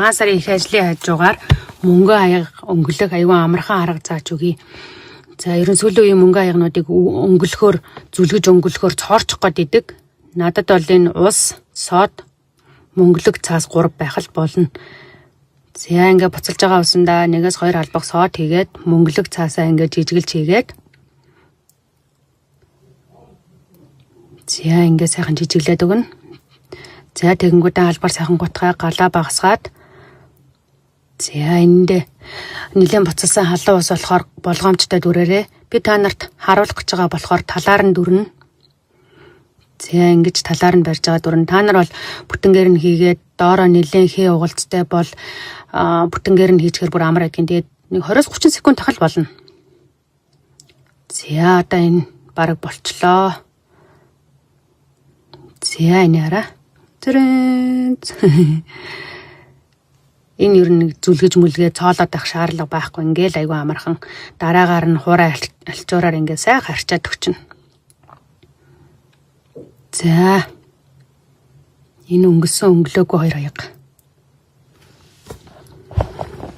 цагаан сарын их ажлын хажуугаар мөнгө аяга өнгөлөх аюун амархан арга зааж өгье. За ерөн сүүлийн үеийн мөнгө аягнуудыг өнгөлөхөөр зүлгэж өнгөлөхөөр цоорчих гээд идэг. Надад бол энэ ус, сод, мөнгөлөг цаас 3 байх л болно. За ингээ буцалж байгаа усандаа 1-2 албах сод хийгээд мөнгөлөг цаасаа ингээ жижигэлж хийгээд за ингээ сайхан жижиглээд өгнө. За тэгэнгүүтээ албаар сайхан гутгаа галаа багасгаад за эндээ нэлээд буцалсан халуун ус болохоор болгоомжтой дүрээрээ би та нарт харуулах гэж байгаа болохоор талаар нь дүрнэ. За ингэж талаар нь барьж байгаа дүрэн та нар бол бүтэнгээр нь хийгээд доороо нэлээд хээ угалцтай бол бүтэнгээр нь хийчихэр бүр амар гин. Тэгээд 20-30 секунд тахал болно. За одоо энэ бараг болчлоо. За энэ хараа. Тэрэн энэ ер нь зүлгэж мүлгээ цоолоод авах шаардлага байхгүй. Ингээл айгүй амархан дараагаар нь хуурай алчуураар ингээ сайхан харчаад өгчнө. За энэ өнгөсөн өнгөлөөгүй 2 аяга.